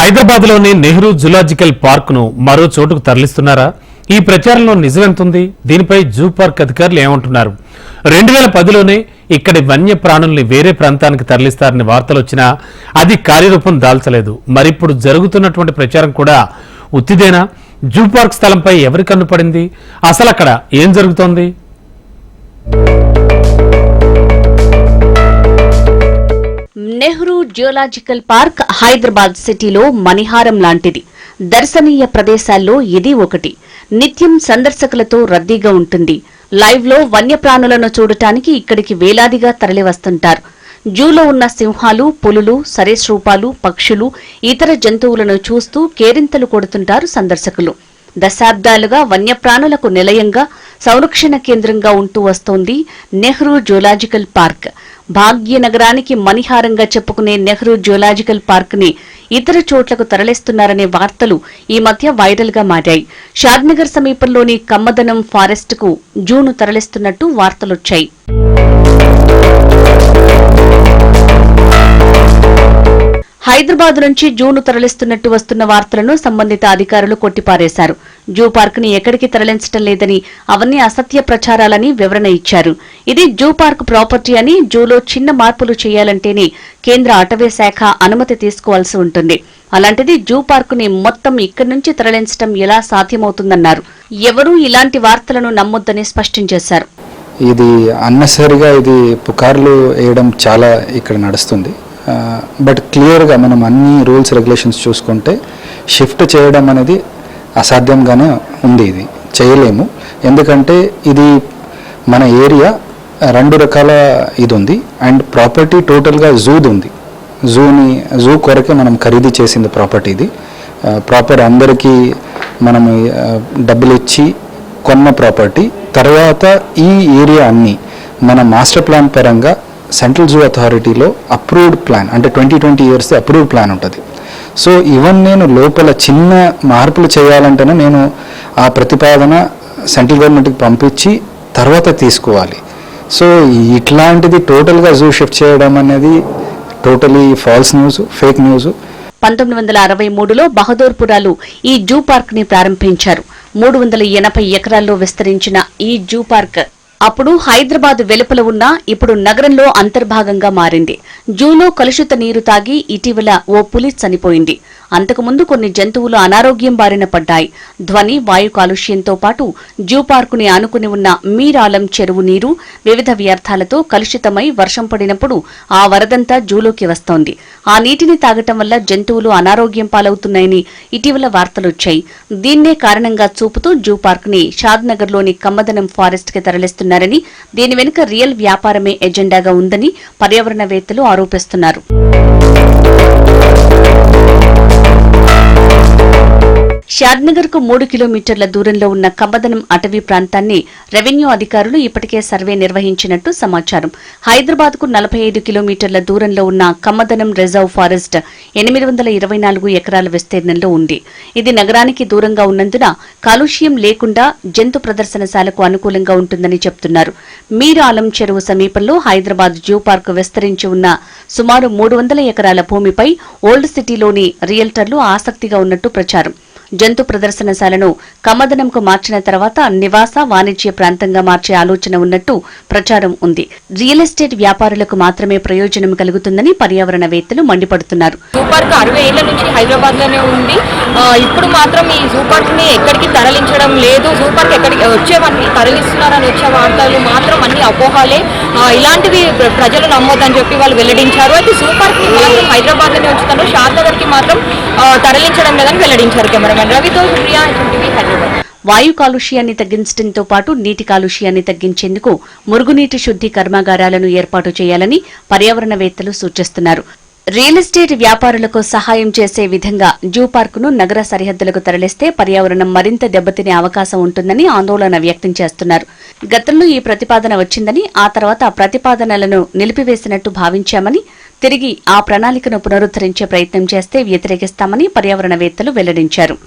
హైదరాబాద్లోని Nehru zoological park ను మరో చోటుకు తరలిస్తున్నారా? ఈ ప్రచారంలో నిజమెంతుంది? దీనిపై జూ పార్క్ అధికారులు ఏమంటున్నారు? 2010లోనే ఇక్కడి వన్య ప్రాణుల్ని వేరే ప్రాంతానికి తరలిస్తారని వార్తలు వచ్చినా అది కార్యరూపం దాల్చలేదు. మరిప్పుడు జరుగుతున్నటువంటి ప్రచారం కూడా ఉత్తిదేనా? జూ పార్క్ స్థలంపై ఎవరి కన్ను పడింది? అసలు అక్కడ ఏం జరుగుతోంది? నెహ్రూ జియోలాజికల్ పార్క్ హైదరాబాద్ సిటీలో మణిహారం లాంటిది. దర్శనీయ ప్రదేశాల్లో ఇది ఒకటి. నిత్యం సందర్శకులతో రద్దీగా ఉంటుంది. లైవ్ లో వన్యప్రాణులను చూడటానికి ఇక్కడికి వేలాదిగా తరలివస్తుంటారు. జూలో ఉన్న సింహాలు, పులులు, సరీసృపాలు, పక్షులు, ఇతర జంతువులను చూస్తూ కేరింతలు కొడుతుంటారు సందర్శకులు. దశాబ్దాలుగా వన్యప్రాణులకు నిలయంగా, సంరక్షణ కేంద్రంగా ఉంటూ వస్తోంది నెహ్రూ జూలాజికల్ పార్క్. భాగ్యనగరానికి మణిహారంగా చెప్పుకునే నెహ్రూ జూలాజికల్ పార్క్ ని ఇతర చోట్లకు తరలిస్తున్నారనే వార్తలు ఈ మధ్య వైరల్ గా మారాయి. షాద్నగర్ సమీపంలోని కమ్మదనం ఫారెస్ట్ కు జూను తరలిస్తున్నట్టు వార్తలొచ్చాయి. హైదరాబాద్ నుంచి జూను తరలిస్తున్నట్టు వస్తున్న వార్తలను సంబంధిత అధికారులు కొట్టిపారేశారు. జూ పార్క్ ని ఎక్కడికి తరలించడం లేదని, అవన్నీ అసత్య ప్రచారాలని వివరణ ఇచ్చారు. ఇది జూ పార్క్ ప్రాపర్టీ అని, జూలో చిన్న మార్పులు చేయాలంటేనే కేంద్ర అటవీ శాఖ అనుమతి తీసుకోవాల్సి ఉంటుంది. అలాంటిది జూ పార్క్ ని మొత్తం ఇక్కడి నుంచి తరలించడం ఎలా సాధ్యమవుతుందన్నారు. ఎవరూ ఇలాంటి వార్తలను నమ్మొద్దని స్పష్టం చేశారు. ఇది అన్నెసరిగా ఇది పుకార్లు వేయడం చాలా ఇక్కడ నడుస్తుంది. బట్ క్లియర్గా మనం అన్ని రూల్స్ రెగ్యులేషన్స్ చూసుకుంటే షిఫ్ట్ చేయడం అనేది అసాధ్యంగానే ఉంది. ఇది చేయలేము. ఎందుకంటే ఇది మన ఏరియా 2 రకాల ఇది ఉంది. అండ్ ప్రాపర్టీ టోటల్గా జూది ఉంది. జూ కొరకే మనం ఖరీదు చేసింది ప్రాపర్టీ. ఇది ప్రాపర్ అందరికీ మనం డబ్బులు ఇచ్చి కొన్న ప్రాపర్టీ. తర్వాత ఈ ఏరియా అన్నీ మన మాస్టర్ ప్లాన్ పరంగా సెంట్రల్ జూ అథారిటీలో అప్రూవ్డ్ ప్లాన్, అంటే 20 years అప్రూవ్డ్ ప్లాన్ ఉంటుంది. సో ఈవెన్ నేను లోపల చిన్న మార్పులు చేయాలంటేనే నేను ఆ ప్రతిపాదన సెంట్రల్ గవర్నమెంట్కి పంపించి తర్వాత తీసుకోవాలి. సో ఇట్లాంటిది టోటల్గా జూ షిఫ్ట్ చేయడం అనేది totally false news, fake news. 1963లో బహదూర్పురాలో ఈ జూ పార్క్ ని ప్రారంభించారు. 380 ఎకరాల్లో విస్తరించిన ఈ జూ పార్క్ అప్పుడు హైదరాబాద్ వెలుపల ఉన్న ఇప్పుడు నగరంలో అంతర్భాగంగా మారింది. జూలో కలుషిత నీరు తాగి ఇటీవల ఓ పులి చనిపోయింది. అంతకుముందు కొన్ని జంతువులు అనారోగ్యం బారిన పడ్డాయి. ధ్వని, వాయు కాలుష్యంతో పాటు జూ పార్కుని ఆనుకుని ఉన్న మీరాలం చెరువు నీరు వివిధ వ్యర్థాలతో కలుషితమై వర్షం పడినప్పుడు ఆ వరదంతా జూలోకి వస్తోంది. ఆ నీటిని తాగటం వల్ల జంతువులు అనారోగ్యం పాలవుతున్నాయని ఇటీవల వార్తలొచ్చాయి. దీన్నే కారణంగా చూపుతూ జూ పార్క్ ని షాద్నగర్లోని కమ్మదనం ఫారెస్ట్ కి తరలిస్తున్నారని, దీని వెనుక రియల్ వ్యాపారమే ఎజెండాగా ఉందని పర్యావరణవేత్తలు ఆరోపిస్తున్నారు. షాద్నగర్ కు 3 కిలోమీటర్ల దూరంలో ఉన్న కమ్మదనం అటవీ ప్రాంతాన్ని రెవెన్యూ అధికారులు ఇప్పటికే సర్వే నిర్వహించినట్టు సమాచారం. హైదరాబాద్ కు 45 కిలోమీటర్ల దూరంలో ఉన్న కమ్మదనం రిజర్వ్ ఫారెస్ట్ 824 ఎకరాల విస్తీర్ణంలో ఉంది. ఇది నగరానికి దూరంగా ఉన్నందున కాలుష్యం లేకుండా జంతు ప్రదర్శనశాలకు అనుకూలంగా ఉంటుందని చెబుతున్నారు. మీరాలం చెరువు సమీపంలో హైదరాబాద్ జూ పార్క్ విస్తరించి ఉన్న సుమారు 300 ఎకరాల భూమిపై ఓల్డ్ సిటీలోని రియల్టర్లు ఆసక్తిగా ఉన్నట్టు ప్రచారం. జంతు ప్రదర్శనశాలను కమ్మదనంకు మార్చిన తర్వాత నివాస, వాణిజ్య ప్రాంతంగా మార్చే ఆలోచన ఉన్నట్టు ప్రచారం ఉంది. రియల్ ఎస్టేట్ వ్యాపారులకు మాత్రమే ప్రయోజనం కలుగుతుందని పర్యావరణవేత్తలు మండిపడుతున్నారు. జూ పార్క్ 60 ఏళ్ల నుంచి హైదరాబాద్ లోనే ఉంది. ఇప్పుడు మాత్రం ఈ జూ పార్క్ ని ఎక్కడికి తరలించడం లేదు. జూ పార్క్ ఎక్కడికి వచ్చేవన్నీ తరలిస్తున్నారని వచ్చే వార్తలు మాత్రం అన్ని అపోహాలే. ఇలాంటివి ప్రజలు నమ్మొద్దని చెప్పి వాళ్ళు వెల్లడించారు. అయితే జూ పార్క్ ని మాత్రం హైదరాబాద్ లోనే ఉంచుతారు, షాద్నగర్ కి మాత్రం తరలించడం లేదని వెల్లడించారు. కెమెరామెన్ రవితో ప్రియా, టీవీ హైదరాబాద్. వాయు కాలుష్యాన్ని తగ్గించడంతో పాటు నీటి కాలుష్యాన్ని తగ్గించేందుకు మురుగునీటి శుద్ధి కర్మాగారాలను ఏర్పాటు చేయాలని పర్యావరణవేత్తలు సూచిస్తున్నారు. రియల్ ఎస్టేట్ వ్యాపారులకు సహాయం చేసే విధంగా జూ పార్కును నగర సరిహద్దులకు తరలిస్తే పర్యావరణం మరింత దెబ్బతినే అవకాశం ఉంటుందని ఆందోళన వ్యక్తం చేస్తున్నారు. గతంలో ఈ ప్రతిపాదన వచ్చిందని, ఆ తర్వాత ప్రతిపాదనలను నిలిపివేసినట్టు భావించామని, తిరిగి ఆ ప్రణాళికను పునరుద్ధరించే ప్రయత్నం చేస్తే వ్యతిరేకిస్తామని పర్యావరణవేత్తలు వెల్లడించారు.